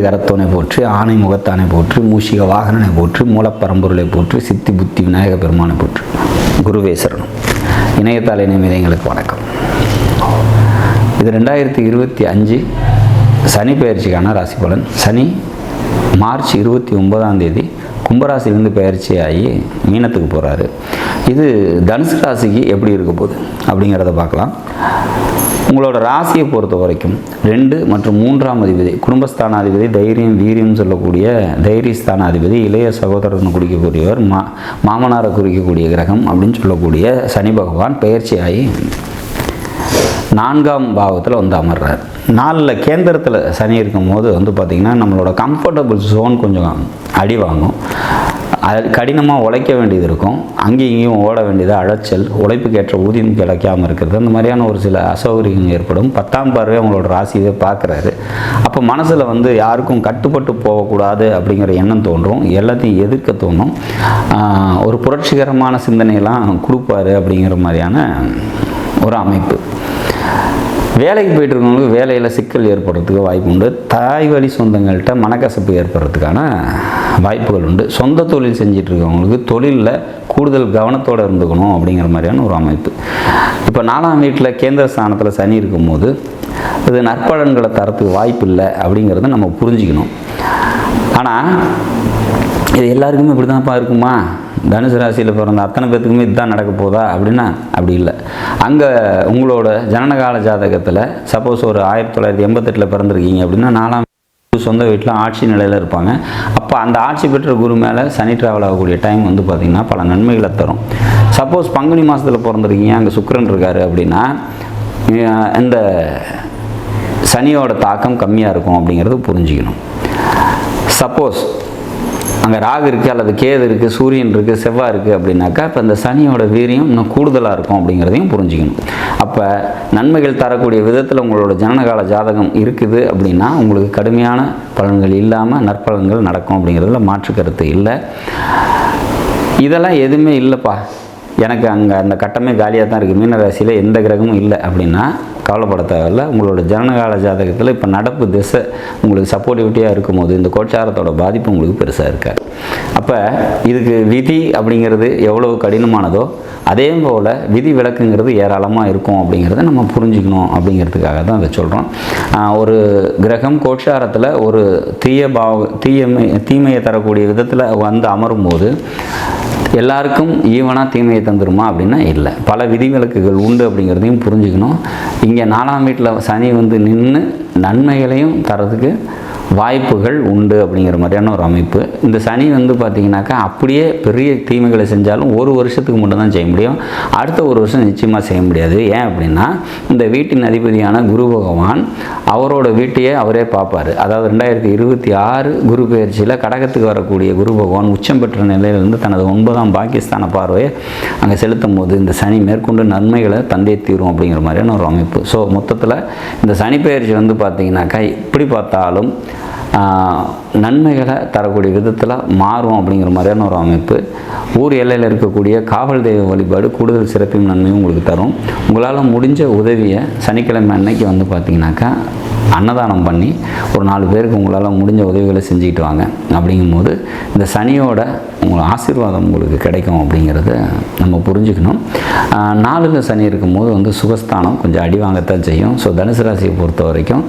கரத்தோனை போற்றி, ஆணை முகத்தானை போற்றி, மூஷிக வாகனனை போற்றி, மூலப்பரம்பொருளை போற்றி, சித்தி புத்தி விநாயக பெருமானை போற்றி. குருவே சரணம். இணையத்தால் இணையங்களுக்கு வணக்கம். இது 2025 சனி பயிற்சிக்கான ராசி பலன். சனி மார்ச் 29 கும்பராசிலிருந்து பயிற்சியாகி மீனத்துக்கு போகிறாரு. இது தனுசு ராசிக்கு எப்படி இருக்க போகுது அப்படிங்கிறத பார்க்கலாம். உங்களோட ராசியை பொறுத்த வரைக்கும் 2 மற்றும் 3ஆம் அதிபதி, குடும்பஸ்தானாதிபதி, தைரியம் வீரியம் சொல்லக்கூடிய தைரியஸ்தானாதிபதி, இளைய சகோதரனை குறிக்கக்கூடியவர், மாமனாரை குறிக்கக்கூடிய கிரகம் அப்படின்னு சொல்லக்கூடிய சனி பகவான் பயிற்சியாகி 4ஆம் பாவத்தில் வந்து அமர்றார். 4 கேந்திரத்தில் சனி இருக்கும் போது வந்து பார்த்திங்கன்னா நம்மளோட கம்ஃபர்டபுள் ஜோன் கொஞ்சம் அடி வாங்கும். அது கடினமாக உழைக்க வேண்டியது இருக்கும். அங்கேயும் இங்கேயும் ஓட வேண்டியது, அழைச்சல், உழைப்புக்கேற்ற ஊதியம் கிடைக்காமல் இருக்கிறது, அந்த மாதிரியான ஒரு சில அசௌகரியங்கள் ஏற்படும். 10ஆம் பார்வை அவங்களோட ராசியை பார்க்குறாரு. அப்போ மனசில் வந்து யாருக்கும் கட்டுப்பட்டு போகக்கூடாது அப்படிங்கிற எண்ணம் தோன்றும். எல்லாத்தையும் எதிர்க்க தோணும். ஒரு புரட்சிகரமான சிந்தனையெல்லாம் கொடுப்பாரு அப்படிங்கிற மாதிரியான ஒரு அமைப்பு. வேலைக்கு போயிட்டு இருக்கவங்களுக்கு வேலையில் சிக்கல் ஏற்படுறதுக்கு வாய்ப்பு உண்டு. தாய் வழி சொந்தங்கள்கிட்ட மனக்கசப்பு ஏற்படுறதுக்கான வாய்ப்புகள் உண்டு. சொந்த தொழில் செஞ்சிட்டு இருக்கவங்களுக்கு தொழிலில் கூடுதல் கவனத்தோடு இருந்துக்கணும் அப்படிங்கிற மாதிரியான ஒரு அமைப்பு. இப்போ 4ஆம் வீட்டில் கேந்திர ஸ்தானத்தில் சனி இருக்கும்போது இது நற்பலன்களை தரத்துக்கு வாய்ப்பு இல்லை அப்படிங்கிறத நம்ம புரிஞ்சுக்கணும். ஆனால் இது எல்லாருக்குமே இப்படி தான்ப்பா இருக்குமா, தனுசு ராசியில் பிறந்த அத்தனை பேர்த்துக்குமே இதுதான் நடக்க போதா அப்படின்னா அப்படி இல்லை. அங்கே உங்களோட ஜனனகால ஜாதகத்தில் சப்போஸ் ஒரு 1988 பிறந்திருக்கீங்க அப்படின்னா 4ஆம் சொந்த வீட்டில் ஆட்சி நிலையில் இருப்பாங்க. அப்போ அந்த ஆட்சி பெற்ற குரு மேலே சனி ட்ராவல் ஆகக்கூடிய டைம் வந்து பார்த்திங்கன்னா பல நன்மைகளை தரும். சப்போஸ் பங்குனி மாதத்தில் பிறந்திருக்கீங்க, அங்கே சுக்கிரன் இருக்கார் அப்படின்னா இந்த சனியோட தாக்கம் கம்மியாக இருக்கும் அப்படிங்கிறது புரிஞ்சுக்கணும். சப்போஸ் அங்கே ராகு இருக்குது அல்லது கேது இருக்குது, சூரியன் இருக்குது, செவ்வாய் இருக்குது அப்படின்னாக்கா இப்போ இந்த சனியோட வீரியம் இன்னும் கூடுதலாக இருக்கும் அப்படிங்கிறதையும் புரிஞ்சுக்கணும். அப்போ நன்மைகள் தரக்கூடிய விதத்தில் உங்களோட ஜனனகால ஜாதகம் இருக்குது அப்படின்னா உங்களுக்கு கடுமையான பலன்கள் இல்லாமல் நற்பலன்கள் நடக்கும் அப்படிங்கிறதுல மாற்று கருத்து இல்லை. இதெல்லாம் எதுவுமே இல்லைப்பா, எனக்கு அங்கே அந்த கட்டமே காலியாக தான் இருக்குது, மீன ராசியில் எந்த கிரகமும் இல்லை அப்படின்னா கவலைப்பட தேவையில்ல. உங்களோட ஜனனகால ஜாதகத்தில் இப்போ நடப்பு திசை உங்களுக்கு சப்போர்ட்டிவிட்டியாக இருக்கும்போது இந்த கோச்சாரத்தோட பாதிப்பு உங்களுக்கு பெருசாக இருக்காது. அப்போ இதுக்கு விதி அப்படிங்கிறது எவ்வளவு கடினமானதோ அதே போல் விதி விலக்குங்கிறது ஏராளமாக இருக்கும் அப்படிங்கிறத நம்ம புரிஞ்சுக்கணும் அப்படிங்கிறதுக்காக தான் அதை சொல்கிறோம். ஒரு கிரகம் கோச்சாரத்தில் ஒரு தீமையை தரக்கூடிய விதத்தில் வந்து அமரும்போது எல்லாருக்கும் ஈவனாக தீமையை தந்துருமா அப்படின்னா இல்லை, பல விதிவிலக்குகள் உண்டு அப்படிங்கிறதையும் புரிஞ்சுக்கணும். இங்கே 4ஆம் வீட்டில் சனி வந்து நின்று நன்மைகளையும் தரதுக்கு வாய்ப்புகள் உண்டு அப்படிங்கிற மாதிரியான ஒரு அமைப்பு. இந்த சனி வந்து பார்த்திங்கனாக்கா அப்படியே பெரிய தீமைகளை செஞ்சாலும் ஒரு வருஷத்துக்கு மட்டும்தான் செய்ய முடியும், அடுத்த ஒரு வருஷம் நிச்சயமாக செய்ய முடியாது. ஏன் அப்படின்னா இந்த வீட்டின் அதிபதியான குரு பகவான் அவரோட வீட்டையே அவரே பார்ப்பார். அதாவது 2026 குரு பயிற்சியில் கடகத்துக்கு வரக்கூடிய குரு பகவான் உச்சம் பெற்ற நிலையிலிருந்து தனது 9ஆம் பாகிஸ்தான பார்வையை அங்கே செலுத்தும் போது இந்த சனி மேற்கொண்டு நன்மைகளை தந்தே தீரும் அப்படிங்கிற மாதிரியான ஒரு அமைப்பு. ஸோ மொத்தத்தில் இந்த சனி பயிற்சி வந்து பார்த்திங்கனாக்கா எப்படி பார்த்தாலும் நன்மைகளை தரக்கூடிய விதத்தில் மாறும் அப்படிங்கிற மாதிரியான ஒரு அமைப்பு. ஊர் எல்லையில் இருக்கக்கூடிய காவல் தெய்வ வழிபாடு கூடுதல் சிறப்பையும் நன்மையும் உங்களுக்கு தரும். உங்களால் முடிஞ்ச உதவியை சனிக்கிழமை அன்னைக்கு வந்து பார்த்திங்கனாக்கா அன்னதானம் பண்ணி ஒரு 4 பேருக்கு உங்களால் முடிஞ்ச உதவிகளை செஞ்சுக்கிட்டு வாங்க. அப்படிங்கும்போது இந்த சனியோட உங்களுக்கு ஆசீர்வாதம் உங்களுக்கு கிடைக்கும் அப்படிங்கிறத நம்ம புரிஞ்சுக்கணும். 4ல் சனி இருக்கும்போது வந்து சுகஸ்தானம் கொஞ்சம் அடி வாங்கத்தான் செய்யும். ஸோ தனுசு ராசியை பொறுத்த வரைக்கும்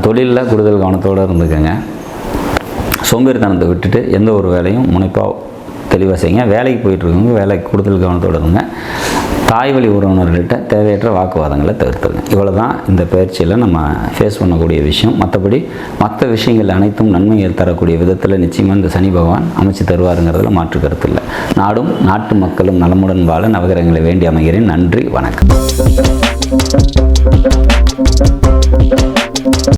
தொழிலில் கூடுதல் கவனத்தோடு இருந்துக்கோங்க. சோம்பேறித்தனத்தை விட்டுட்டு எந்த ஒரு வேலையும் முனைப்பாக தெளிவாக செய்யுங்க. வேலைக்கு போயிட்டுருக்கவங்க வேலைக்கு கூடுதல் கவனத்தோடு இருங்க. தாய் வழி உறவினர்கள்ட்ட தேவையற்ற வாக்குவாதங்களை தவிர்த்துருங்க. இவ்வளோ தான் இந்த பயிற்சியில் நம்ம ஃபேஸ் பண்ணக்கூடிய விஷயம். மற்றபடி மற்ற விஷயங்கள் அனைத்தும் நன்மைகள் தரக்கூடிய விதத்தில் நிச்சயமாக இந்த சனி பகவான் அமைச்சு தருவாருங்கிறதுல மாற்று கருத்து இல்லை. நாடும் நாட்டு மக்களும் நலமுடன் வாழ நவகிரகங்களை வேண்டி அமைகிறேன். நன்றி, வணக்கம்.